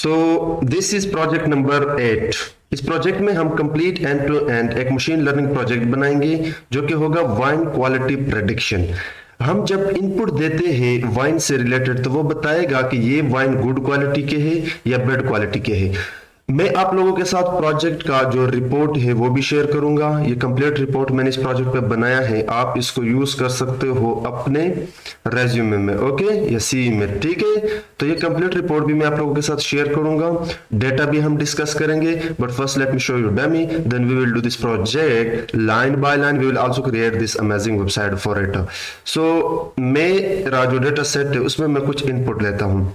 So this is project number 8। इस project में हम कंप्लीट एंड टू एंड एक मशीन लर्निंग प्रोजेक्ट बनाएंगे जो कि होगा वाइन क्वालिटी प्रेडिक्शन। हम जब इनपुट देते हैं वाइन से रिलेटेड तो वो बताएगा कि ये वाइन गुड क्वालिटी के है या बैड क्वालिटी के है। मैं आप लोगों के साथ प्रोजेक्ट का जो रिपोर्ट है वो भी शेयर करूंगा। ये कंप्लीट रिपोर्ट मैंने इस प्रोजेक्ट पे बनाया है, आप इसको यूज कर सकते हो अपने रेज्यूमे में, ओके, या सीवी में, ठीक है। तो ये कंप्लीट रिपोर्ट भी मैं आप लोगों के साथ शेयर करूंगा, डेटा भी हम डिस्कस करेंगे। But first let me show you demo, then we will do this project line by line. We will also create this amazing website for it. So मेरा जो डेटा सेट है उसमें मैं कुछ इनपुट लेता हूँ।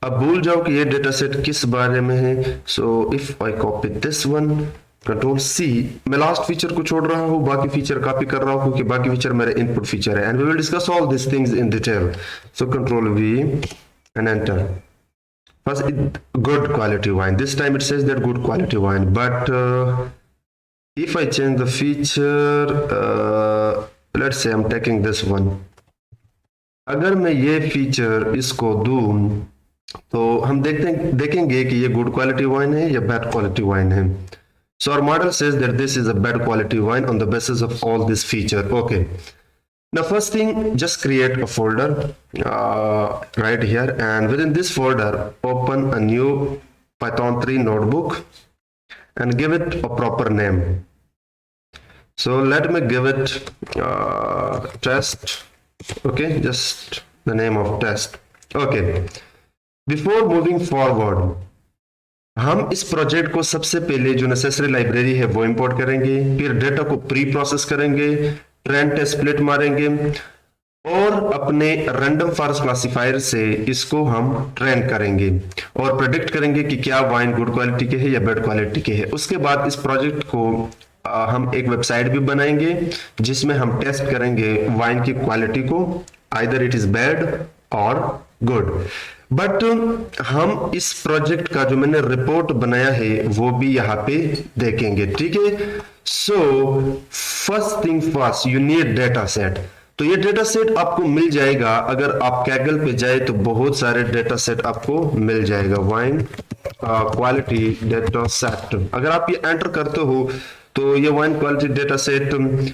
अब भूल जाओ कि ये डेटा सेट किस बारे में है। So if I copy this one, control C, मैं लास्ट फीचर को छोड़ रहा हूँ, बाकी फीचर कॉपी कर रहा हूँ क्योंकि बाकी फीचर मेरे इनपुट फीचर है। And we will discuss all this things in detail. So control V and enter. First good quality wine, this time it says that good quality wine, but if I change the feature, let's say I am taking this one. अगर मैं ये feature इसको दूं तो हम देखेंगे कि ये गुड क्वालिटी वाइन है या बैड क्वालिटी वाइन है। So our model says that this is a bad quality wine on the basis of all this feature, okay. Now first thing, just create a folder right here, and within this folder open a new Python 3 notebook and give it a proper name. So let me give it test, okay, just the name of test, okay. Before moving forward, हम इस project को सबसे पहले जो necessary library है वो import करेंगे, फिर डेटा को प्री प्रोसेस करेंगे, ट्रेंड टेस्ट स्प्लिट मारेंगे और अपने रैंडम फॉरेस्ट क्लासिफायर से इसको हम ट्रेन करेंगे और प्रेडिक्ट करेंगे कि क्या वाइन गुड क्वालिटी के है या बैड क्वालिटी के है। उसके बाद इस प्रोजेक्ट को हम एक वेबसाइट भी बनाएंगे जिसमें हम टेस्ट करेंगे वाइन की क्वालिटी को, आइदर इट इज बैड और गुड। बट हम इस प्रोजेक्ट का जो मैंने रिपोर्ट बनाया है वो भी यहाँ पे देखेंगे, ठीक है। So first thing first, you need data set. तो ये डेटा सेट आपको मिल जाएगा, अगर आप कैगल पे जाए तो बहुत सारे डेटा सेट आपको मिल जाएगा। वाइन क्वालिटी डेटा सेट, अगर आप ये एंटर करते हो तो ये wine quality data set,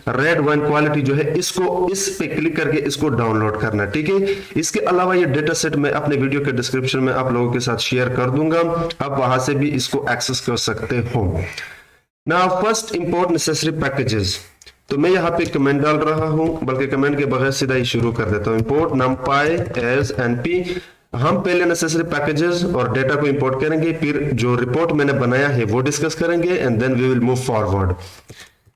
red wine quality जो है, इसको इस पे क्लिक करके इसको डाउनलोड करना, ठीक है। इसके अलावा ये डेटा सेट मैं अपने वीडियो के डिस्क्रिप्शन में आप लोगों के साथ शेयर कर दूंगा, आप वहां से भी इसको एक्सेस कर सकते हो। Now first import necessary packages. तो मैं यहाँ पे कमेंट डाल रहा हूं, बल्कि कमेंट के बगैर सीधा ही शुरू कर देता हूं। Import numpy as np। हम पहले नेसेसरी पैकेजेस और डेटा को इंपोर्ट करेंगे, फिर जो रिपोर्ट मैंने बनाया है वो डिस्कस करेंगे, and then we will move forward.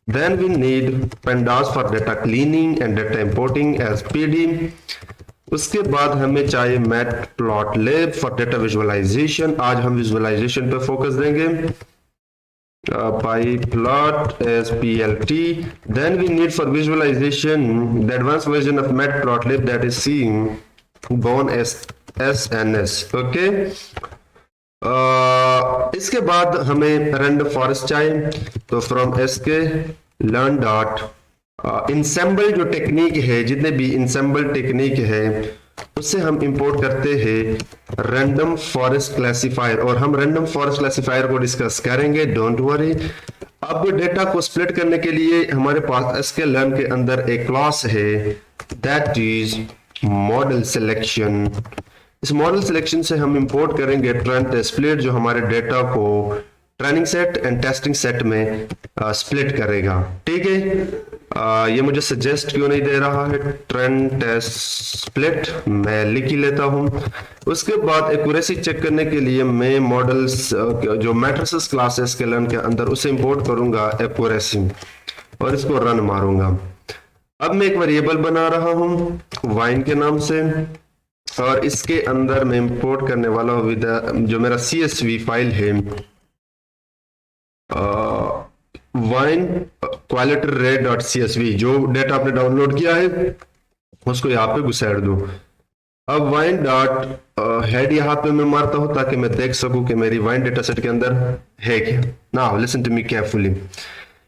Then we need pandas for data cleaning and data importing as pd। उसके बाद हमें चाहिए matplotlib फॉर डेटा विजुअलाइजेशन। आज हम विजुअलाइजेशन पे फोकस देंगे, pyplot as plt। then we need for visualization the advanced version of matplotlib that is seen born as SNS, ओके। इसके बाद हमें random forest चाहिए, तो from SK learn dot ensemble जो टेक्निक है, जितने भी इंसेंबल टेक्निक है उससे हम इंपोर्ट करते हैं रैंडम फॉरेस्ट क्लासिफायर, और हम रैंडम फॉरेस्ट क्लासिफायर को डिस्कस करेंगे, डोंट वरी। अब डेटा को स्प्लिट करने के लिए हमारे पास एसके लर्न के अंदर एक क्लास है, दैट इज मॉडल सिलेक्शन। इस मॉडल सिलेक्शन से हम इंपोर्ट करेंगे ट्रेंड स्प्लिट, जो हमारे डेटा को training set and testing set में स्प्लिट करेगा, ठीक है। ये मुझे सजेस्ट क्यों नहीं दे रहा है, ट्रेंड टेस्ट स्प्लिट मैं लिख ही लेता हूं। उसके बाद एक्यूरेसी चेक करने के लिए मैं मॉडल्स जो मैट्रिसेस क्लासेस के लर्न के अंदर उसे इंपोर्ट करूंगा एक्यूरेसी, और इसको रन मारूंगा। अब मैं एक वेरिएबल बना रहा हूं वाइन के नाम से, और इसके अंदर मैं इंपोर्ट करने वाला हूं विद जो मेरा CSV फाइल है, wine quality rate dot CSV। जो डेटा आपने डाउनलोड किया है उसको यहाँ पे घुसेड़ दूं। अब वाइन डॉट हेड यहाँ पे मैं मारता हूं ताकि मैं देख सकूं कि मेरी वाइन डेटा सेट के अंदर है क्या। Now listen to me carefully.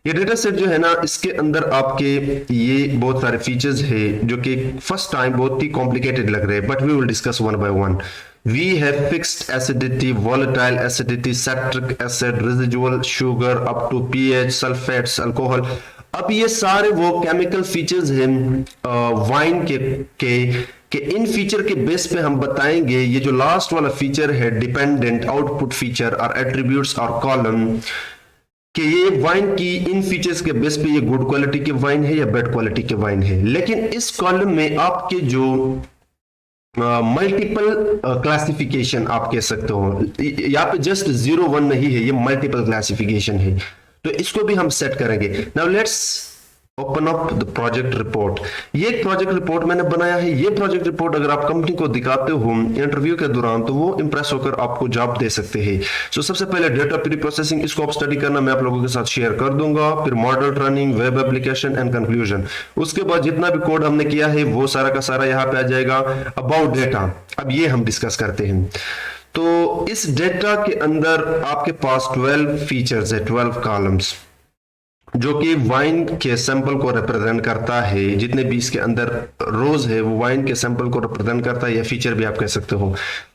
ये डेटा सेट जो है ना, इसके अंदर आपके ये बहुत सारे फीचर्स है जो कि फर्स्ट टाइम बहुत ही कॉम्प्लिकेटेड लग रहे हैं, but we will discuss one by one. we have fixed acidity, volatile acidity, citric acid, residual sugar up to pH, sulfates, alcohol. अब ये सारे वो केमिकल फीचर्स हैं वाइन के इन फीचर के बेस पे हम बताएंगे ये जो लास्ट वाला फीचर है डिपेंडेंट आउटपुट फीचर और एट्रीब्यूट्स और कॉलम कि ये वाइन की इन फीचर्स के बेस पे ये गुड क्वालिटी के वाइन है या बैड क्वालिटी के वाइन है। लेकिन इस कॉलम में आपके जो मल्टीपल क्लासिफिकेशन आप कह सकते हो, यहाँ पे जस्ट 0 1 नहीं है, ये मल्टीपल क्लासिफिकेशन है, तो इसको भी हम सेट करेंगे। Now let's open up the project report. ये एक प्रोजेक्ट रिपोर्ट मैंने बनाया है। ये प्रोजेक्ट रिपोर्ट अगर आप कंपनी को दिखाते हो इंटरव्यू के दौरान तो वो इंप्रेस होकर आपको जॉब दे सकते हैं। सो सबसे पहले डेटा प्री प्रोसेसिंग, इसको आप स्टडी करना मैं आप लोगों के साथ शेयर कर दूंगा। फिर model training, web application and conclusion. उसके बाद जितना भी कोड हमने किया है वो सारा का सारा यहाँ पे आ जाएगा। अबाउट डेटा, अब ये हम डिस्कस करते हैं। तो इस डेटा के अंदर आपके पास 12 फीचर्स है, 12 कॉलम्स, जो कि वाइन के सैंपल को रिप्रेजेंट करता है। जितने भी इसके अंदर रोज है वो वाइन के सैंपल को रिप्रेजेंट करता है, या फीचर भी आप कह सकते हो।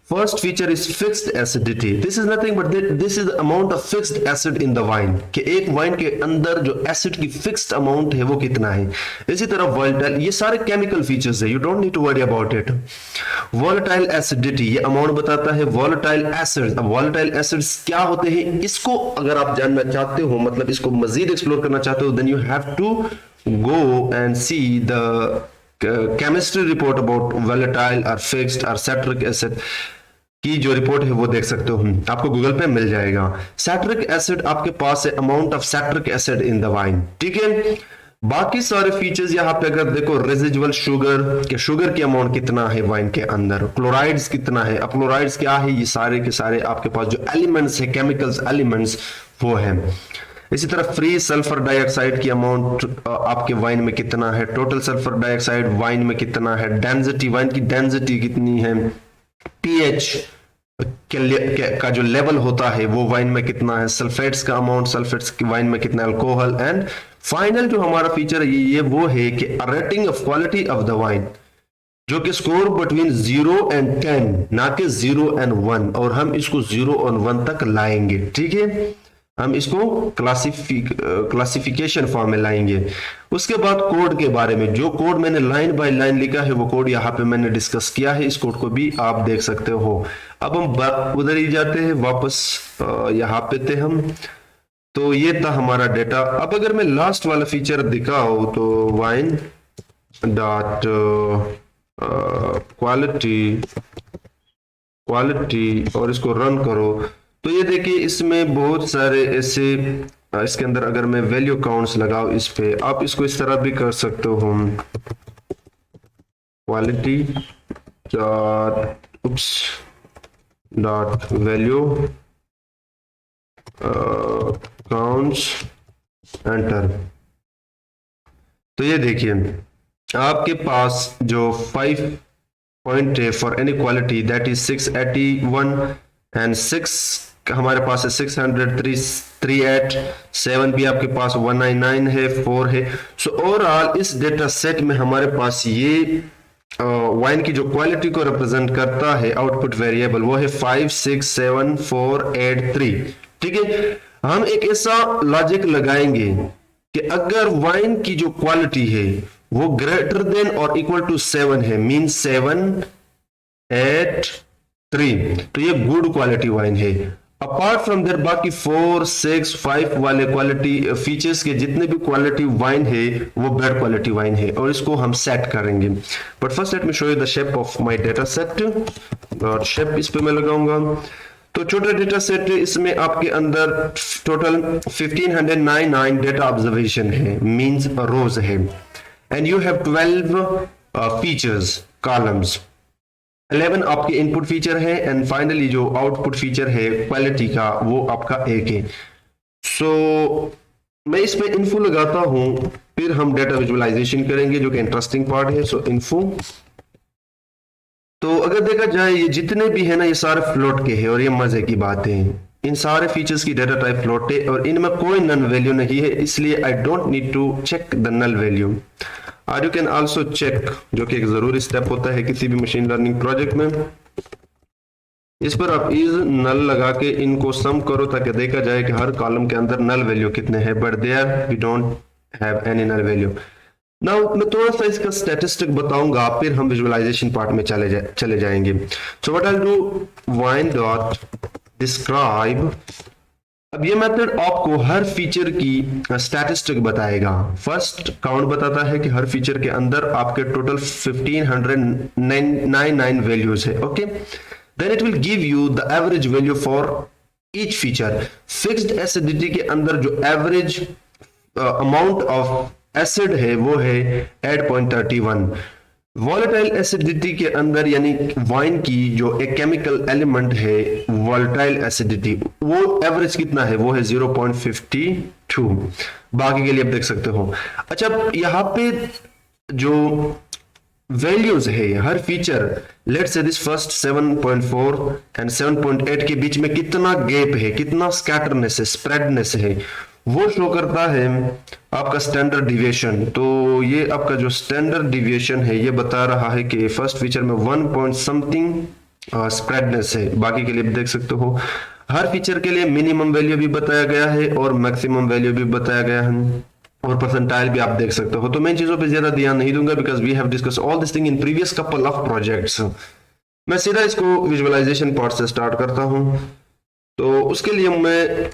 First feature is fixed acidity. This is nothing but this is amount of fixed acid in the wine, कि एक वाइन के अंदर जो एसिड की फिक्स्ड अमाउंट है वो कितना है। इसी तरह वोलेटाइल, ये सारे केमिकल फीचर्स है, you don't need to worry about it. Volatile acidity, ये अमाउंट बताता है। वोलेटाइल एसिड्स, अब वोलेटाइल एसिड्स क्या होते हैं इसको अगर आप जानना चाहते हो, मतलब इसको मजीद एक्सप्लोर करना चाहते हो, then you have to go and see the chemistry report about volatile और फिक्स्ड और सैट्रिक एसिड की जो रिपोर्ट है वो देख सकते हो, आपको गूगल पे मिल जाएगा। सैट्रिक एसिड आपके पास है amount of citric acid in the wine, ठीक है। बाकी सारे फीचर्स यहाँ पे अगर देखो, रेजिजुअल शुगर के शुगर की अमाउंट कितना है वाइन के अंदर, क्लोराइड्स कितना है। अब क्लोराइड्स क्या है, ये सारे के सारे आपके पास जो एलिमेंट्स है, केमिकल्स एलिमेंट्स वो है। इसी तरह फ्री सल्फर डाइऑक्साइड की अमाउंट आपके वाइन में कितना है, टोटल सल्फर डाइऑक्साइड वाइन में कितना है, डेंसिटी, वाइन की डेंसिटी कितनी है, पीएच का जो लेवल होता है वो वाइन में कितना है, सल्फेट्स का अमाउंट, सल्फेट्स की वाइन में कितना है, अल्कोहल। एंड फाइनल जो हमारा फीचर है ये वो है कि rating of quality of the wine, जो कि स्कोर बिटवीन 0 and 10, ना कि 0 and 1, और हम इसको 0 और 1 तक लाएंगे, ठीक है। हम इसको क्लासिफिकेशन फॉर्म में लाएंगे। उसके बाद कोड के बारे में, जो कोड मैंने लाइन बाय लाइन लिखा है वो कोड यहाँ पे मैंने डिस्कस किया है, इस कोड को भी आप देख सकते हो। अब हम उधर ही जाते हैं, वापस यहाँ पे थे हम, तो ये था हमारा डेटा। अब अगर मैं लास्ट वाला फीचर दिखाऊं तो वाइन डॉट क्वालिटी और इसको रन करो, तो ये देखिए इसमें बहुत सारे ऐसे, इसके अंदर अगर मैं वैल्यू काउंट्स लगाऊं इस पे, आप इसको इस तरह भी कर सकते हो, quality dot value counts enter. तो ये देखिए आपके पास जो 5 पॉइंट है for any quality that is 681 and 6 हमारे पास है 638, 7 भी आपके पास 199 है, 4 है। सो ओवरऑल इस डेटा सेट में हमारे पास ये वाइन की जो क्वालिटी को रिप्रेजेंट करता है आउटपुट वेरिएबल वो है 5 6 7 4 8 3, ठीक है। हम एक ऐसा लॉजिक लगाएंगे कि अगर वाइन की जो क्वालिटी है वो ग्रेटर देन और इक्वल टू 7 है, मीन 7 8 3, तो ये गुड क्वालिटी वाइन है। अपार्ट फ्रॉम दैट बाकी 4 6 5 वाले क्वालिटी फीचर्स के जितने भी क्वालिटी वाइन है वो बैड क्वालिटी वाइन है, और इसको हम सेट करेंगे। But first let me show you the shape of my data set, और शेप इस पे मैं लगाऊंगा। तो छोटा डेटा सेट, इसमें आपके अंदर टोटल 1599 डेटा ऑब्जर्वेशन है, मींस रोज है, and you have 12 features columns, 11 आपके इनपुट फीचर है, एंड फाइनली जो आउटपुट फीचर है क्वालिटी का वो आपका एक है। सो मैं इस पे इन्फो लगाता हूं, फिर हम डेटा विजुअलाइजेशन करेंगे जो कि इंटरेस्टिंग पार्ट है। सो इन्फो, तो अगर देखा जाए ये जितने भी है ना ये सारे फ्लोट के हैं, और ये मजे की बात है, इन सारे फीचर्स की डेटा टाइप फ्लोट है और इनमें कोई नल वैल्यू नहीं है, इसलिए I don't need to check the null value. और यू कैन आल्सो चेक, जो कि एक जरूरी स्टेप होता है किसी भी मशीन लर्निंग प्रोजेक्ट में, इस पर आप इज नल लगा के इनको सम करो ताकि देखा जाए कि हर कॉलम के अंदर नल वैल्यू कितने हैं, but there we don't have any null value. Now मैं थोड़ा सा इसका स्टैटिस्टिक बताऊंगा, फिर हम विजुअलाइजेशन पार्ट में चले जाएंगे। So what I do, wine dot describe. अब ये मेथड आपको हर फीचर की स्टैटिस्टिक बताएगा। फर्स्ट काउंट बताता है कि हर फीचर के अंदर आपके टोटल 1599 वैल्यूज है, okay. Then it will give you the average value for each feature. Fixed acidity के अंदर जो एवरेज अमाउंट ऑफ एसिड है वो है 8.31। वॉलेटाइल एसिडिटी के अंदर यानी वाइन की जो एक केमिकल एलिमेंट है वॉलेटाइल एसिडिटी, वो एवरेज कितना है, वो है 0.52। बाकी के लिए आप देख सकते हो। अच्छा, यहाँ पे जो वैल्यूज है हर feature, let's say this first 7.4 and 7.8 के बीच में कितना गैप है, कितना स्कैटरनेस है, स्प्रेडनेस है, वो शो करता है आपका स्टैंडर्ड डिविएशन। तो ये आपका जो स्टैंडर्ड डिविएशन है ये बता रहा है कि फर्स्ट फीचर में 1 पॉइंट समथिंग स्प्रेडनेस है। बाकी के लिए देख सकते हो हर फीचर के लिए मिनिमम वैल्यू भी बताया गया है और मैक्सिमम वैल्यू भी बताया गया है, और परसेंटाइल भी आप देख सकते हो। तो मैं इन चीजों पे ज्यादा ध्यान नहीं दूंगा because we have discuss all this thing in previous couple of projects. मैं सीधा इसको विजुअलाइजेशन पार्ट से स्टार्ट करता हूं। तो उसके लिए मैं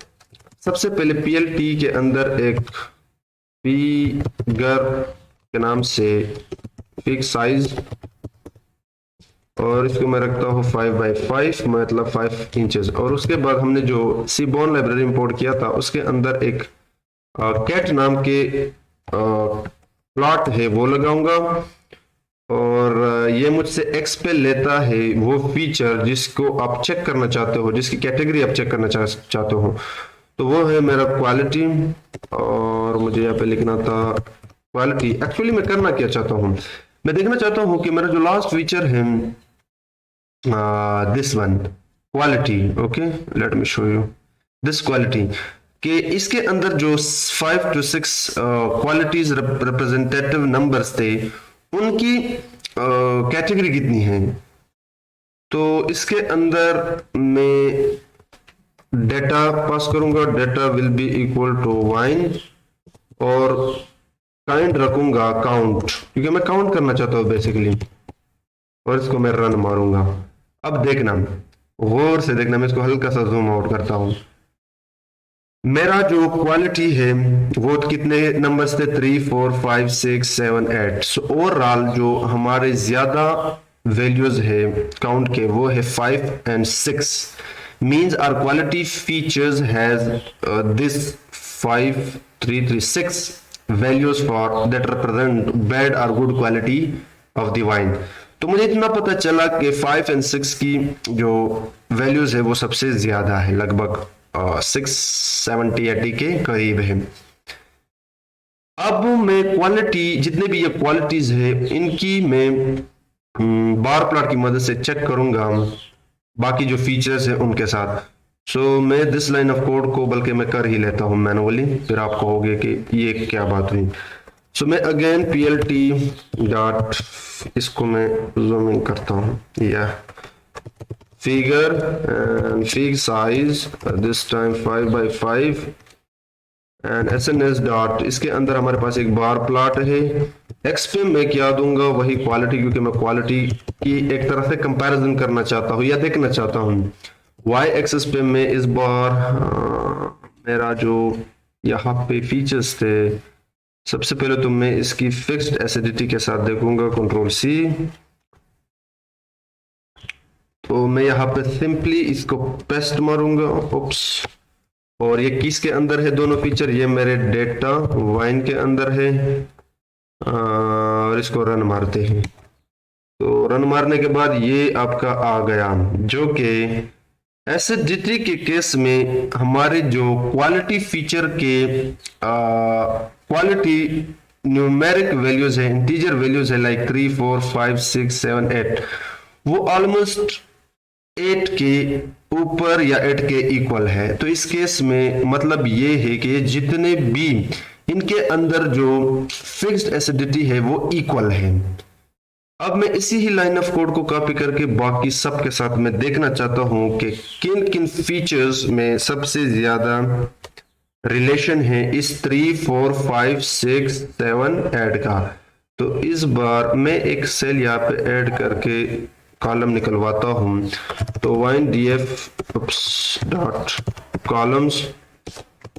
सबसे पहले पीएलटी के अंदर एक फिगर के नाम से फिग साइज, और इसको मैं रखता हूँ 5x5 मतलब 5 इंचेस। और उसके बाद हमने जो सीबॉर्न लाइब्रेरी इंपोर्ट किया था उसके अंदर एक कैट नाम के प्लॉट है वो लगाऊंगा, और ये मुझसे एक्स पे लेता है वो फीचर जिसको आप चेक करना चाहते हो, जिसकी कैटेगरी आप चेक करना चाहते हो। तो वो है मेरा क्वालिटी, और मुझे यहाँ पे लिखना था क्वालिटी। एक्चुअली मैं करना क्या चाहता हूँ, मैं देखना चाहता हूँ कि मेरा जो लास्ट फीचर है this one quality, okay let me show you this quality, कि इसके अंदर जो 5 to 6 क्वालिटीज रिप्रेजेंटेटिव नंबर्स थे उनकी कैटेगरी कितनी है। तो इसके अंदर मैं डेटा पास करूंगा, data will be equal to wine, और काइंड रखूंगा काउंट क्योंकि मैं काउंट करना चाहता हूं बेसिकली, और इसको मैं रन मारूंगा। अब देखना, गौर से देखना, मैं इसको हल्का सा जूम आउट करता हूं। मेरा जो क्वालिटी है वो कितने नंबर्स थे, 3 4 5 6 7 8। सो ओवरऑल जो हमारे ज्यादा वैल्यूज है काउंट के वो है 5 and 6। means our quality features has this 5 3 3 6 values for that represent bad or good quality of the wine। तो मुझे इतना पता चला कि 5 and 6 की जो वैल्यूज है वो सबसे ज्यादा है, लगभग 670-80 के करीब है। अब मैं क्वालिटी, जितने भी ये क्वालिटीज है इनकी मैं बार प्लॉट की मदद से चेक करूंगा बाकी जो फीचर्स है उनके साथ। सो मैं दिस लाइन ऑफ कोड को बल्कि मैं कर ही लेता हूं मैनुअली, फिर आप कहोगे कि ये क्या बात हुई। सो मैं अगेन plt डॉट, इसको मैं जूमिंग करता हूं, या figure and fig size this time 5x5 and sns dot, इसके अंदर हमारे पास एक बार प्लॉट है। एक्स पे मैं क्या दूंगा, वही क्वालिटी, क्योंकि मैं क्वालिटी की एक तरह से कंपैरिजन करना चाहता हूँ या देखना चाहता हूँ। वाई एक्सेस पे मैं इस बार मेरा जो यहाँ पे फीचर्स थे, सबसे पहले तो मैं इसकी फिक्स्ड एसिडिटी के साथ देखूंगा, Ctrl+C। तो मैं यहाँ पे सिंपली इसको पेस्ट मारूंगा, उप्स, और ये किसके अंदर है दोनों फीचर, ये मेरे डेटा वाइन के अंदर है, और इसको रन मारते हैं। तो रन मारने के बाद ये आपका आ गया, जो कि एसिडिटी के केस में हमारे जो क्वालिटी फीचर के क्वालिटी न्यूमेरिक वैल्यूज है, इंटीजर वैल्यूज है, लाइक 3 4 5 6 7 8, वो ऑलमोस्ट 8 के ऊपर या 8 के इक्वल है। तो इस केस में मतलब ये है कि जितने भी इनके अंदर जो फिक्स्ड एसिडिटी है वो इक्वल है। अब मैं इसी ही लाइन ऑफ कोड को कॉपी करके बाकी सब के साथ मैं देखना चाहता हूं कि किन किन फीचर्स में सबसे ज्यादा रिलेशन है इस 3 4 5 6 7 ऐड का। तो इस बार मैं एक सेल यहाँ पे ऐड करके कॉलम निकलवाता हूं। तो वाइन df डॉट कॉलम्स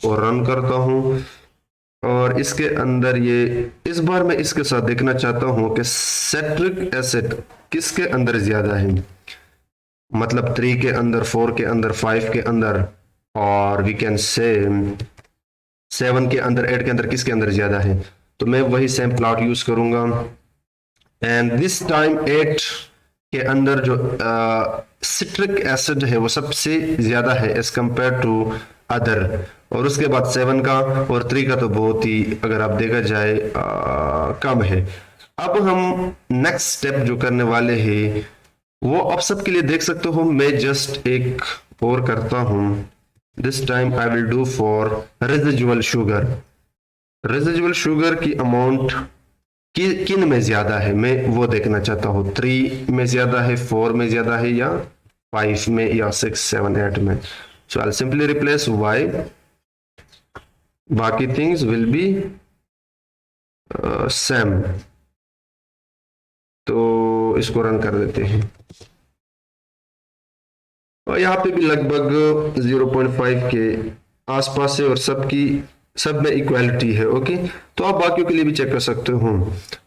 को रन करता हूं और इसके अंदर ये इस बार मैं इसके साथ देखना चाहता हूं कि सिट्रिक एसिड किसके अंदर ज्यादा है, मतलब 3 के अंदर, 4 के अंदर, 5 के अंदर और वी कैन से 7 के अंदर, 8 के अंदर, किसके अंदर ज्यादा है। तो मैं वही सेम प्लॉट यूज करूंगा एंड दिस टाइम 8 के अंदर जो सिट्रिक एसिड है वो सबसे ज्यादा है एज कंपेयर टू अदर, और उसके बाद 7 का और 3 का तो बहुत ही, अगर आप देखा जाए, कम है। अब हम नेक्स्ट स्टेप जो करने वाले हैं वो आप सबके लिए देख सकते हो। मैं जस्ट एक और करता हूं, this time I will do for residual sugar. Residual sugar की अमाउंट किन में ज्यादा है मैं वो देखना चाहता हूँ। 3 में ज्यादा है, 4 में ज्यादा है, या 5 में, या 6 7 8 में। सो आई सिंपली रिप्लेस y, बाकी थिंग्स विल बी सेम। तो इसको रन कर देते हैं और यहाँ पे भी लगभग 0.5 के आसपास है और सब में इक्वालिटी है। ओके, तो आप बाकियों के लिए भी चेक कर सकते हो,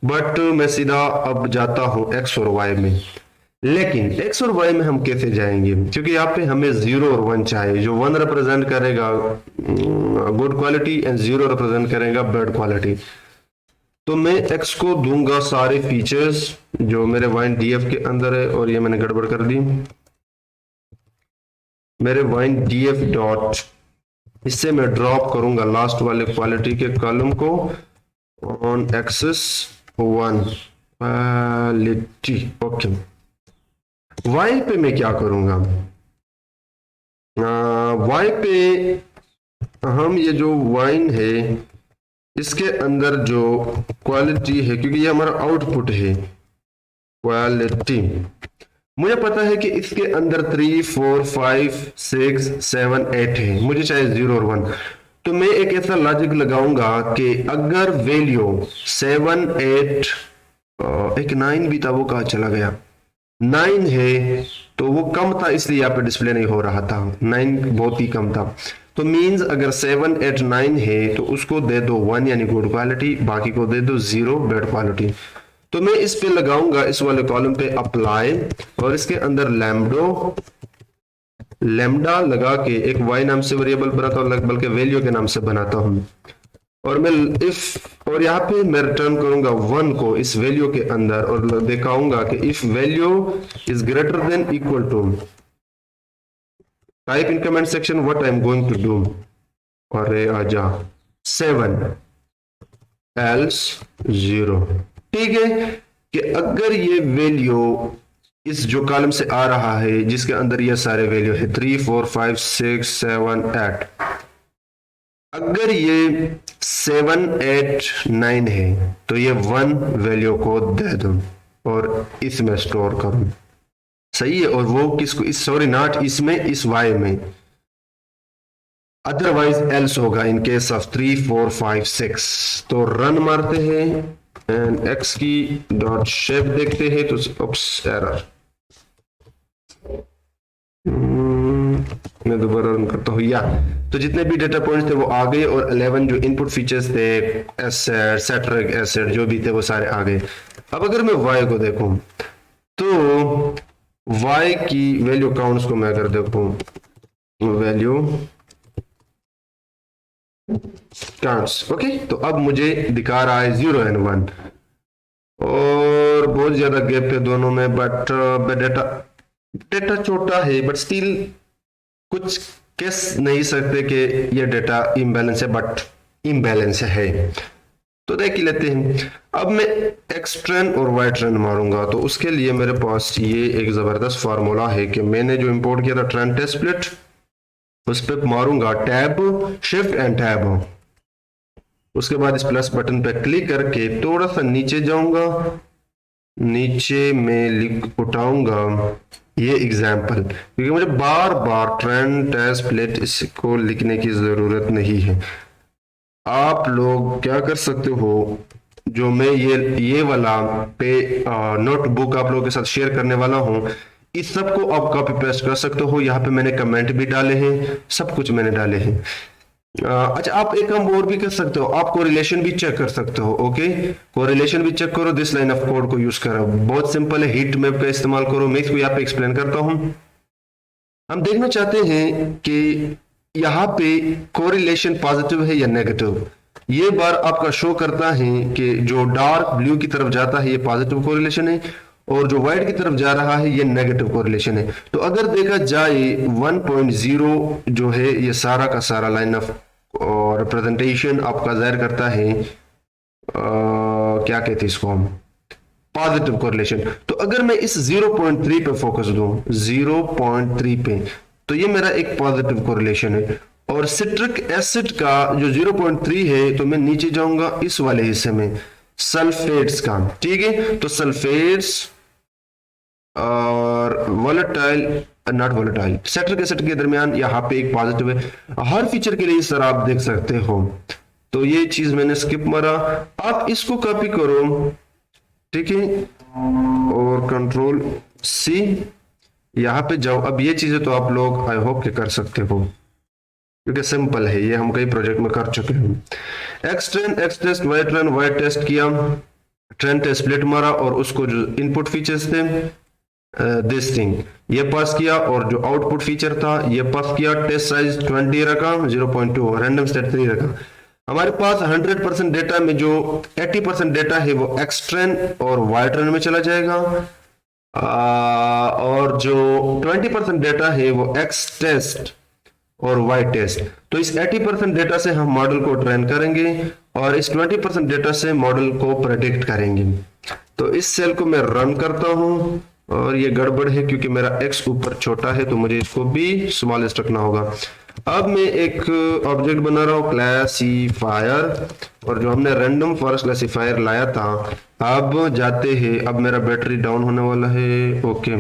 बट मैं सीधा अब जाता हूं x और y में। लेकिन x और y में हम कैसे जाएंगे, क्योंकि यहाँ पे हमें 0 और 1 चाहिए। जो 1 रिप्रेजेंट करेगा गुड क्वालिटी एंड 0 रिप्रेजेंट करेगा बैड क्वालिटी। तो मैं x को दूंगा सारे फीचर्स जो मेरे वाइन df के अंदर है, और ये मैंने गड़बड़ कर दी। मेरे वाइन df डॉट, इससे मैं ड्रॉप करूंगा लास्ट वाले क्वालिटी के कॉलम को on axis 1 quality. Okay, y पे मैं क्या करूंगा, y पे हम ये जो वाइन है इसके अंदर जो क्वालिटी है, क्योंकि ये हमारा आउटपुट है क्वालिटी, मुझे पता है कि इसके अंदर 3 4 5 6 7 8 है, मुझे चाहिए 0 और 1। तो मैं एक ऐसा लॉजिक लगाऊंगा कि अगर वैल्यू 7 8 एक 9 भी था, वो कहाँ चला गया, 9 है, तो वो कम था इसलिए यहाँ पे डिस्प्ले नहीं हो रहा था। 9 बहुत ही कम था, तो मींस अगर 7 8 9 है तो उसको दे दो 1 यानी गुड क्वालिटी, बाकी को दे दो 0 बैड क्वालिटी। तो मैं इस पे लगाऊंगा, इस वाले कॉलम पे अप्लाई, और इसके अंदर लैम्डा लगा के एक y नाम से वेरिएबल बनाता हूं, बल्कि वैल्यू के नाम से बनाता हूं, और मैं इफ, और यहाँ पे मैं रिटर्न करूंगा 1 को इस वैल्यू के अंदर, और दिखाऊंगा कि if value is greater than equal to, type in comment section what I am going to do, और आजा 7 एल्स 0। ठीक है, कि अगर ये वैल्यू इस जो कॉलम से आ रहा है जिसके अंदर ये सारे वैल्यू है 3 4 5 6 7 8, अगर ये 7 8 9 है तो ये 1 वैल्यू को दे दो और इसमें स्टोर करो, सही है। और वो किसको, इस सॉरी नॉट इसमें, इस y में, अदरवाइज एल्स होगा इन केस ऑफ 3 4 5 6। तो रन मारते हैं एंड x की डॉट शेप देखते हैं, तो एरर, मैं दोबारा रन करता हूँ, या तो जितने भी डेटा पॉइंट्स थे वो आ गए, और 11 जो इनपुट फीचर्स थे, एसिड सिट्रिक एसिड जो भी थे वो सारे आ गए। अब अगर मैं y को देखूं तो y की वैल्यू काउंट्स को मैं अगर देखूं, वैल्यू काउंट्स, ओके, तो अब मुझे दिखा रहा है 0 एंड 1, और बहुत ज्यादा गैप है दोनों में, बट डेटा छोटा है, बट स्टिल कुछ कह नहीं सकते कि ये डेटा इम्बैलेंस है, बट इम्बैलेंस है, तो देख ही लेते हैं। अब मैं एक्स ट्रेन और वाई ट्रेन मारूंगा, तो उसके लिए मेरे पास ये एक जबरदस्त फार्मूला है कि मैंने जो इंपोर्ट किया था ट्रेन टेस्ट स्प्लिट, उस पर मारूंगा टैब, शिफ्ट एंड टैब, उसके बाद इस प्लस बटन पे क्लिक करके थोड़ा सा नीचे जाऊंगा नीचे मैं लिख उठाऊंगा ये एग्जाम्पल, क्योंकि मुझे बार बार ट्रेंड टेस्ट प्लेट इसको लिखने की जरूरत नहीं है। आप लोग क्या कर सकते हो, जो मैं ये वाला पे नोटबुक आप लोगों के साथ शेयर करने वाला हूँ, इस सब को आप कॉपी पेस्ट कर सकते हो। यहाँ पे मैंने कमेंट भी डाले हैं, सब कुछ मैंने डाले हैं। अच्छा, आप एक काम और भी कर सकते हो, आप कोरिलेशन भी चेक कर सकते हो। ओके, कोरिलेशन भी चेक करो, दिस लाइन ऑफ कोड को यूज करो, बहुत सिंपल है। हीट मैप का इस्तेमाल करो। मैं इसको यहाँ पे एक्सप्लेन करता हूँ। हम देखना चाहते हैं कि यहाँ पे कोरिलेशन पॉजिटिव है या नेगेटिव। ये बार आपका शो करता है कि जो डार्क ब्लू की तरफ जाता है ये पॉजिटिव कोरिलेशन है, और जो व्हाइट की तरफ जा रहा है ये नेगेटिव कोरिलेशन है। तो अगर देखा जाए 1.0 जो है ये सारा का सारा लाइन ऑफ रिप्रेजेंटेशन आपका जाहिर करता है क्या कहते हैं इसको हम, पॉजिटिव कोरिलेशन। तो अगर मैं इस 0.3 पे फोकस दूं, 0.3 पे, तो ये मेरा एक पॉजिटिव कोरिलेशन है। और सिट्रिक एसिड का जो 0.3 है, तो मैं नीचे जाऊंगा इस वाले हिस्से में, सल्फेट्स का। ठीक है, तो सल्फेट्स और volatile, not volatile, citric acid के दरमियान यहाँ पे एक पॉजिटिव है। हर फीचर के लिए इस तरह आप देख सकते हो। तो ये चीज मैंने स्किप मारा, आप इसको कॉपी करो। ठीक है, और कंट्रोल सी, यहां पे जाओ। अब ये चीजें तो आप लोग आई होप के कर सकते हो, क्योंकि सिंपल है, ये हम कई प्रोजेक्ट में कर चुके हैं। X train, X test, Y train, Y test किया, ट्रेन टेस्ट स्प्लिट मारा, और उसको जो इनपुट फीचर्स थे दिस थिंग ये पास किया, और जो आउटपुट फीचर था ये पास किया। टेस्ट साइज 20 रखा, 0.2, रैंडम स्टेट 3 रखा। हमारे पास 100% डेटा में जो 80% डेटा है वो एक्स ट्रेन और वाई ट्रेन में चला जाएगा, और जो 20% डेटा है वो एक्स टेस्ट और वाई टेस्ट। तो इस 80% डेटा से हम मॉडल को ट्रेन करेंगे, और इस 20% डेटा से मॉडल को प्रेडिक्ट करेंगे। तो इस सेल को मैं रन करता हूं, और ये गड़बड़ है क्योंकि मेरा एक्स ऊपर छोटा है, तो मुझे इसको भी स्मॉलेस्ट रखना होगा। अब मैं एक ऑब्जेक्ट बना रहा हूं क्लासीफायर, और जो हमने रैंडम फॉरेस्ट क्लासीफायर लाया था, अब जाते हैं। अब मेरा बैटरी डाउन होने वाला है। ओके,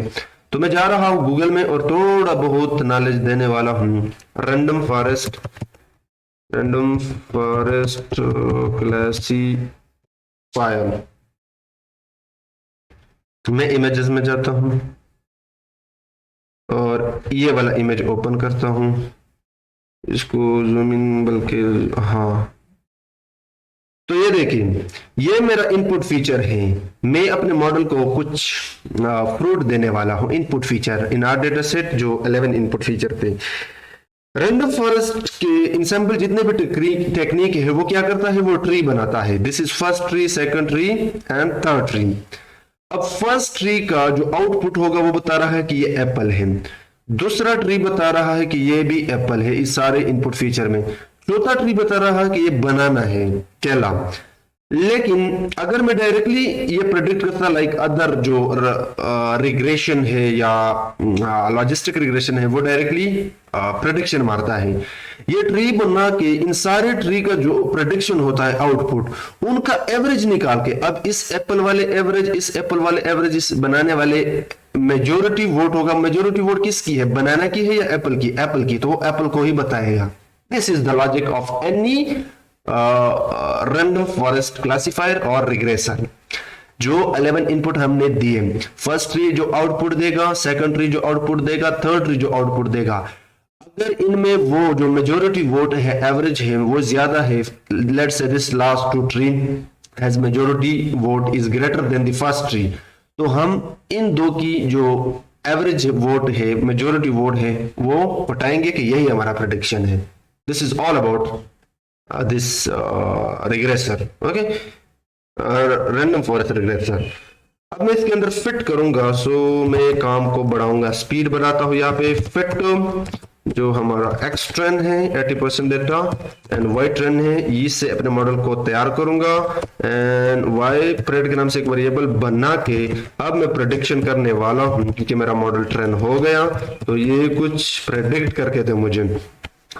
तो मैं जा रहा हूं गूगल में और थोड़ा बहुत नॉलेज देने वाला हूं। रैंडम फॉरेस्ट क्लासीफायर, मैं इमेजेस में जाता हूं और ये वाला इमेज ओपन करता हूं, इसको जूम इन, बल्कि हाँ। तो ये देखिए, ये मेरा इनपुट फीचर है। मैं अपने मॉडल को कुछ फ्रूट देने वाला हूं, input feature in are data set, जो 11 इनपुट फीचर थे। रैंडम फॉरेस्ट के इंसेंबल जितने भी टेक्निक है, वो क्या करता है, वो ट्री बनाता है। This is first tree, second tree and third tree. अब फर्स्ट ट्री का जो आउटपुट होगा वो बता रहा है कि ये एप्पल है, दूसरा ट्री बता रहा है कि ये भी एप्पल है इस सारे इनपुट फीचर में, चौथा ट्री बता रहा है कि ये बनाना है, केला। लेकिन अगर मैं डायरेक्टली ये प्रेडिक्ट करता लाइक अदर जो रिग्रेशन है या लॉजिस्टिक रिग्रेशन है, वो डायरेक्टली प्रेडिक्शन मारता है। ये ट्री बना के इन सारे ट्री का जो प्रेडिक्शन होता है आउटपुट, उनका एवरेज निकाल के, अब इस एप्पल वाले एवरेज, इस एप्पल वाले एवरेज, इस बनाने वाले मेजोरिटी वोट होगा। मेजोरिटी वोट किसकी है, बनाना की है या एप्पल की? एप्पल की, तो वो एप्पल को ही बताएगा। This is the logic of any random forest classifier और रिग्रेशन। जो 11 इनपुट हमने दिए, फर्स्ट ट्री जो आउटपुट देगा, सेकंड ट्री जो आउटपुट देगा, थर्ड ट्री जो आउटपुट देगा, अगर इनमें वो जो मेजोरिटी वोट है, एवरेज है, वो ज्यादा है, let's say this last two tree has majority vote is greater than the first tree, तो हम इन दो की जो एवरेज वोट है, मेजोरिटी वोट है, वो बताएंगे कि यही हमारा प्रेडिक्शन है। This is all about this regressor, okay, random forest regressor। अब मैं इसके अंदर फिट करूंगा, सो मैं काम को बढ़ाऊंगा, स्पीड बढ़ाता हूं। यहाँ पे फिट जो हमारा एक्स ट्रेन है 80% डेटा एंड वाई ट्रेन है, इससे अपने मॉडल को तैयार करूंगा, एंड वाई प्रेड के नाम से एक वेरिएबल बना के अब मैं प्रेडिक्शन करने वाला हूं, क्योंकि मेरा मॉडल ट्रेन हो गया। तो ये कुछ प्रेडिक्ट करके दे मुझे,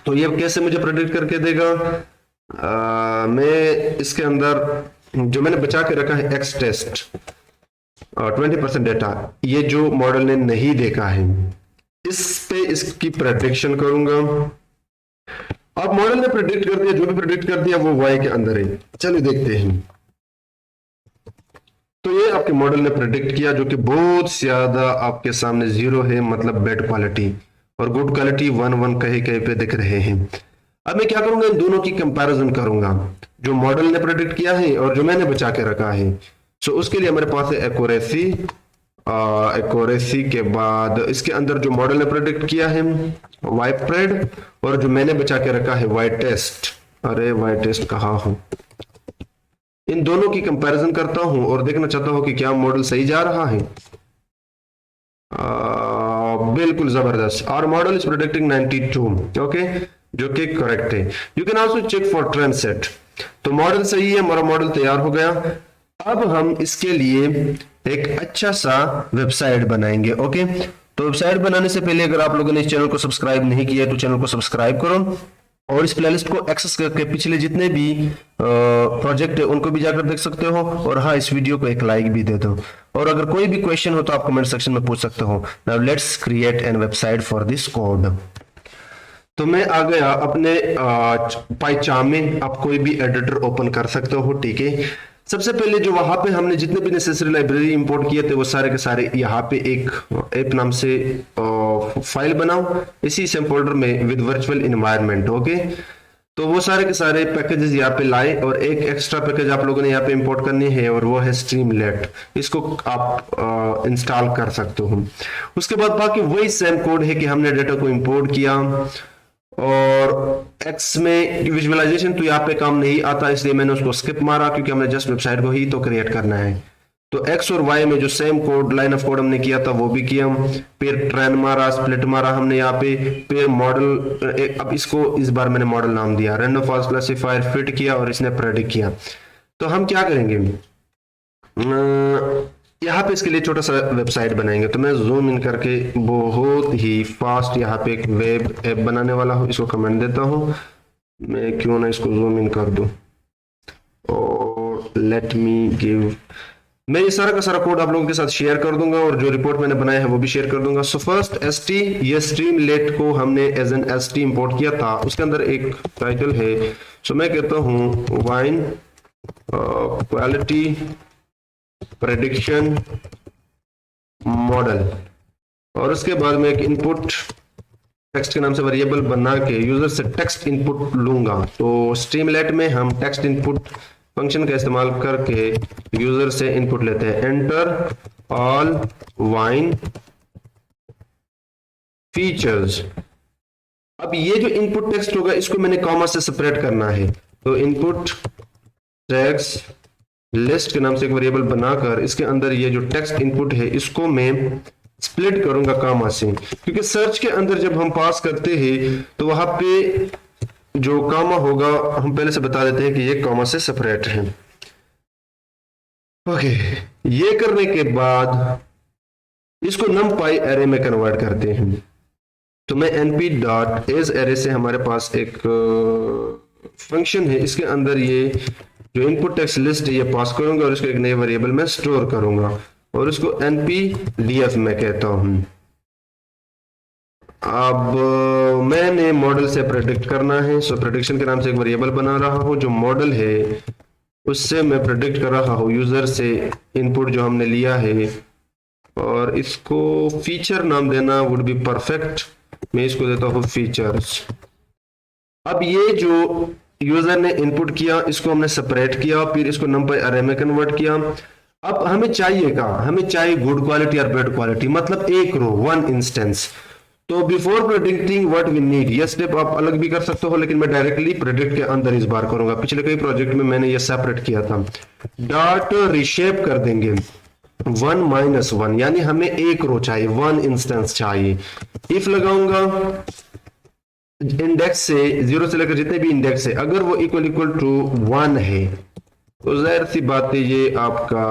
तो ये कैसे मुझे प्रेडिक्ट करके देगा? मैं इसके अंदर जो मैंने बचा के रखा है एक्स टेस्ट, 20% डेटा, ये जो मॉडल ने नहीं देखा है, इस पे इसकी प्रेडिक्शन करूंगा। अब मॉडल ने प्रेडिक्ट कर दिया, जो भी प्रेडिक्ट कर दिया वो वाई के अंदर है। चलिए देखते हैं। तो ये आपके मॉडल ने प्रेडिक्ट किया, जो कि बहुत ज्यादा आपके सामने जीरो है, मतलब बैड क्वालिटी, और गुड क्वालिटी 1 1 कहीं कहीं पे दिख रहे हैं। अब मैं क्या करूंगा, इन दोनों की कंपैरिजन करूंगा, जो मॉडल ने प्रेडिक्ट किया है और जो मैंने बचा के रखा है। सो उसके लिए हमारे पास है एक्यूरेसी। एक्यूरेसी के बाद इसके अंदर जो मॉडल ने प्रेडिक्ट किया है वाई प्रेड, और जो मैंने बचा के रखा है वाई टेस्ट। अरे वाई टेस्ट कहाँ हो, इन दोनों की कंपैरिजन करता हूं और देखना चाहता हूं कि क्या मॉडल सही जा रहा है। बिल्कुल जबरदस्त, और मॉडल इज प्रेडिक्टिंग 92, ओके, जो कि करेक्ट है। You can also check for trained set. तो मॉडल सही है, हमारा मॉडल तैयार हो गया। अब हम इसके लिए एक अच्छा सा वेबसाइट बनाएंगे, ओके। तो वेबसाइट बनाने से पहले अगर आप लोगों ने इस चैनल को सब्सक्राइब नहीं किया है तो चैनल को सब्सक्राइब करो, और इस प्लेलिस्ट को एक्सेस करके पिछले जितने भी प्रोजेक्ट है उनको भी जाकर देख सकते हो। और हाँ, इस वीडियो को एक लाइक भी दे दो, और अगर कोई भी क्वेश्चन हो तो आप कमेंट सेक्शन में पूछ सकते हो। Now let's create an website for this code. तो मैं आ गया अपने पाइचार्म में, आप कोई भी एडिटर ओपन कर सकते हो, ठीक है। सबसे पहले जो वहां पे हमने जितने भी नेसेसरी लाइब्रेरी इंपोर्ट किए थे वो सारे के सारे यहाँ पे एक ऐप नाम से फाइल बनाओ, इसी सेम फोल्डर में विद वर्चुअल इन्वायरमेंट, ओके। तो वो सारे के सारे पैकेजेस यहाँ पे लाए, और एक एक्स्ट्रा पैकेज आप लोगों ने यहाँ पे इंपोर्ट करनी है, और वो है स्ट्रीमलेट। इसको आप इंस्टॉल कर सकते हो। उसके बाद बाकी वही सेम कोड है कि हमने डेटा को इंपोर्ट किया, और एक्स में विजुअलाइजेशन तो यहाँ पे काम नहीं आता, इसलिए मैंने उसको स्किप मारा, क्योंकि हमने जस्ट वेबसाइट को ही तो क्रिएट करना है। तो एक्स और वाई में जो same code line of code हमने किया था वो भी किया। फिर ट्रेन मारा, स्प्लिट मारा हमने यहाँ पे। फिर मॉडल, अब इसको इस बार मैंने मॉडल नाम दिया, रैंडम फॉल्स क्लासिफायर फिट किया, और इसने प्रेडिक्ट किया। तो हम क्या करेंगे, यहाँ पे इसके लिए छोटा सा वेबसाइट बनाएंगे। तो मैं जूम इन करके बहुत ही फास्ट यहाँ पे एक वेब ऐप बनाने वाला हूँ, इसको कमेंट देता हूँ। मैं क्यों ना इसको जूम इन कर दूं, और लेट मी गिव, मैं ये सारा का सारा कोड आप लोगों के साथ शेयर कर दूंगा, और जो रिपोर्ट मैंने बनाया है वो भी शेयर कर दूंगा। सो फर्स्ट एसटी, ये स्ट्रीमलेट को हमने एज एन एसटी इंपोर्ट किया था, उसके अंदर एक टाइटल है। सो मैं कहता हूँ वाइन क्वालिटी प्रेडिक्शन मॉडल, और उसके बाद मैं एक इनपुट टेक्स्ट के नाम से वेरिएबल बना के यूजर से टेक्स्ट इनपुट लूंगा। तो स्ट्रीमलेट में हम टेक्स्ट इनपुट फंक्शन का इस्तेमाल करके यूजर से इनपुट लेते हैं, एंटर ऑल वाइन फीचर्स। अब ये जो इनपुट टेक्स्ट होगा इसको मैंने कॉमा से सेपरेट करना है। तो इनपुट टेक्स्ट लिस्ट के नाम से एक वेरिएबल बनाकर इसके अंदर ये जो टेक्स्ट इनपुट है इसको मैं स्प्लिट करूंगा कॉमा से, क्योंकि सर्च के अंदर जब हम पास करते हैं तो वहां पे जो कॉमा होगा हम पहले से बता देते हैं कि ये कॉमा से सेपरेट है, ओके। ये करने के बाद इसको numpy एरे में कन्वर्ट करते हैं। तो मैं np डॉट एज एरे से हमारे पास एक फंक्शन है, इसके अंदर ये जो इनपुट टेक्स्ट लिस्ट है ये पास करूंगा, और इसको एक नए वेरिएबल में स्टोर करूंगा, और इसको npdf में कहता हूं। अब मैंने मॉडल से प्रेडिक्ट करना है, सो प्रेडिक्शन के नाम से एक वेरिएबल बना रहा हूं। जो मॉडल है उससे मैं प्रेडिक्ट कर रहा हूं यूजर से इनपुट जो हमने लिया है, और इसको फीचर नाम देना वुड बी परफेक्ट। मैं इसको देता हूं फीचर्स। अब ये जो यूजर ने इनपुट किया इसको हमने सेपरेट किया, फिर इसको numpy अरे में कन्वर्ट किया। अब हमें चाहिए क्या, हमें चाहिए गुड क्वालिटी और बैड क्वालिटी, मतलब एक रो वन इंस्टेंस। तो before predicting what we need, ये स्टेप आप अलग भी कर सकते हो, लेकिन मैं डायरेक्टली प्रेडिक्ट के अंदर इस बार करूंगा। पिछले कई प्रोजेक्ट में मैंने ये सेपरेट किया था। डॉट रिशेप कर देंगे 1 - 1, यानी हमें एक रो चाहिए, वन इंस्टेंस चाहिए। इफ लगाऊंगा इंडेक्स से 0 से लेकर जितने भी इंडेक्स है, अगर वो इक्वल टू 1 है तो जाहिर सी बात है ये आपका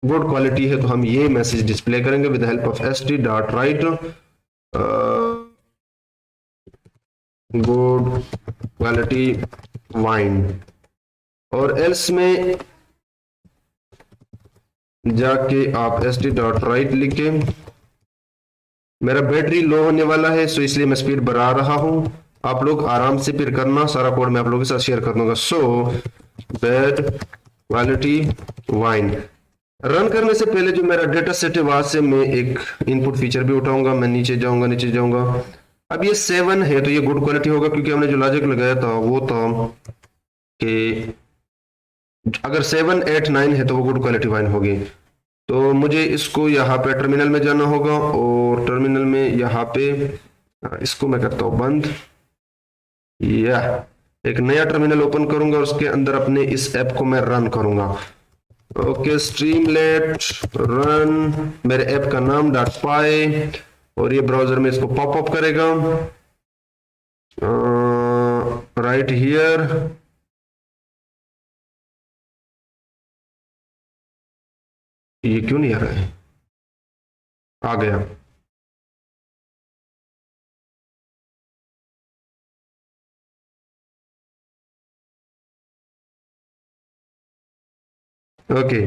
गुड क्वालिटी है। तो हम ये मैसेज डिस्प्ले करेंगे with help of st.write good quality wine, और एल्स में जाके आप st.write लिख के, मेरा बैटरी लो होने वाला है सो इसलिए मैं स्पीड बढ़ा रहा हूं। आप लोग आराम से फिर करना, सारा कोड मैं आप लोगों के साथ शेयर कर दूंगा। सो बेड क्वालिटी वाइन रन करने से पहले जो मेरा डेटा सेट है वहां से मैं एक इनपुट फीचर भी उठाऊंगा। मैं नीचे जाऊंगा। अब ये 7 है तो ये गुड क्वालिटी होगा, क्योंकि हमने जो लॉजिक लगाया था वो था कि अगर 7 8 9 है तो वो गुड क्वालिटी वाइन होगी। तो मुझे इसको यहाँ पे टर्मिनल में जाना होगा और टर्मिनल में यहाँ पे इसको मैं करता हूँ बंद, या एक नया टर्मिनल ओपन करूंगा, उसके अंदर अपने इस ऐप को मैं रन करूंगा। ओके, स्ट्रीमलेट रन, मेरे ऐप का नाम .py, और ये ब्राउजर में इसको पॉप अप करेगा राइट हियर। ये क्यों नहीं आ रहा है? आ गया। ओके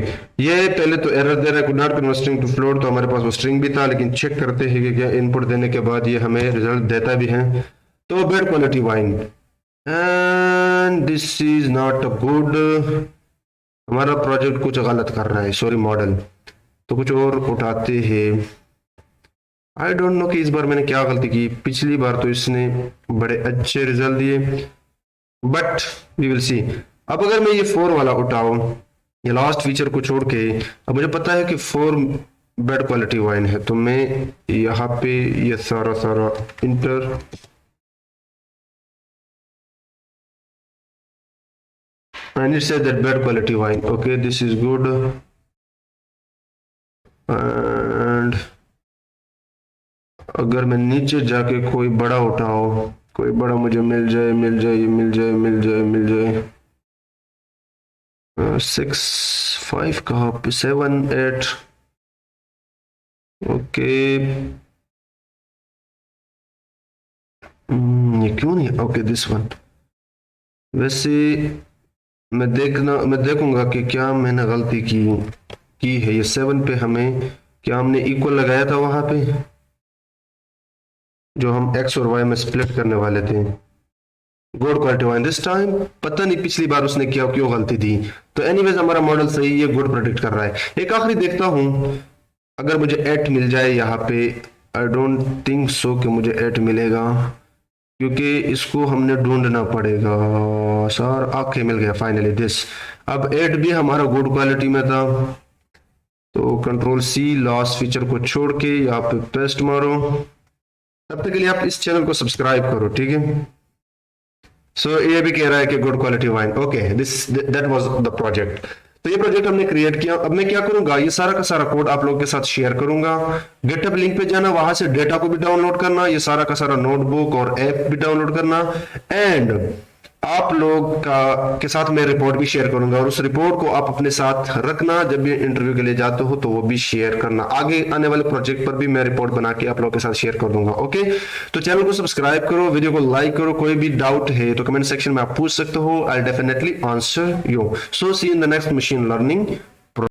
ये पहले तो एरर दे रहा है, could not convert string to float. तो हमारे पास वो स्ट्रिंग भी था, लेकिन चेक करते हैं कि क्या इनपुट देने के बाद ये हमें रिजल्ट देता भी है। तो bed quality wine and this is not good. हमारा प्रोजेक्ट कुछ गलत कर रहा है, सॉरी मॉडल। तो कुछ और उठाते हैं। आई डोंट नो कि इस बार मैंने क्या गलती की। पिछली बार तो इसने बड़े अच्छे रिजल्ट दिए, बट वी विल सी। अब अगर मैं ये 4 वाला उठाऊं, ये लास्ट फीचर को छोड़ के, अब मुझे पता है कि 4 बेड क्वालिटी वाइन है, तो मैं यहाँ पे ये सारा inter and it says that bad quality wine. Okay, this is good. And अगर मैं नीचे जाके कोई बड़ा उठाओ, कोई बड़ा मुझे मिल जाए 6 5 कहाँ पे 7 8। ओके ये क्यों नहीं? Okay this one. वैसे मैं देखूंगा कि क्या मैंने गलती की है। ये 7 पे हमें क्या हमने इक्वल लगाया था वहां पे, जो हम x और y में स्प्लिट करने वाले थे। Good quality wine this time. पता नहीं पिछली बार उसने क्यों गलती दी। तो एनीवेज हमारा मॉडल सही है, गुड प्रेडिक्ट कर रहा है। एक आखिरी देखता हूं, अगर मुझे 8 मिल जाए यहाँ पे। आई डोंट थिंक सो कि मुझे 8 मिलेगा, क्योंकि इसको हमने ढूंढना पड़ेगा। सर आके मिल गया फाइनली दिस। अब 8 भी हमारा गुड क्वालिटी में था, तो कंट्रोल C लास्ट फीचर को छोड़ के यहाँ पे पेस्ट मारो। तब तक के लिए आप इस चैनल को सब्सक्राइब करो, ठीक है। सो ये भी कह रहा है कि good quality wine. Okay that was the project. तो ये प्रोजेक्ट हमने क्रिएट किया। अब मैं क्या करूंगा, ये सारा का सारा कोड आप लोगों के साथ शेयर करूंगा। गिटहब लिंक पे जाना, वहां से डेटा को भी डाउनलोड करना, ये सारा का सारा नोटबुक और ऐप भी डाउनलोड करना, एंड आप लोग के साथ मैं रिपोर्ट भी शेयर करूंगा। और उस रिपोर्ट को आप अपने साथ रखना, जब भी इंटरव्यू के लिए जाते हो तो वो भी शेयर करना। आगे आने वाले प्रोजेक्ट पर भी मैं रिपोर्ट बना के आप लोगों के साथ शेयर कर दूंगा। ओके, तो चैनल को सब्सक्राइब करो, वीडियो को लाइक करो। कोई भी डाउट है तो कमेंट सेक्शन में आप पूछ सकते हो। I definitely answer you. So see in the next machine learning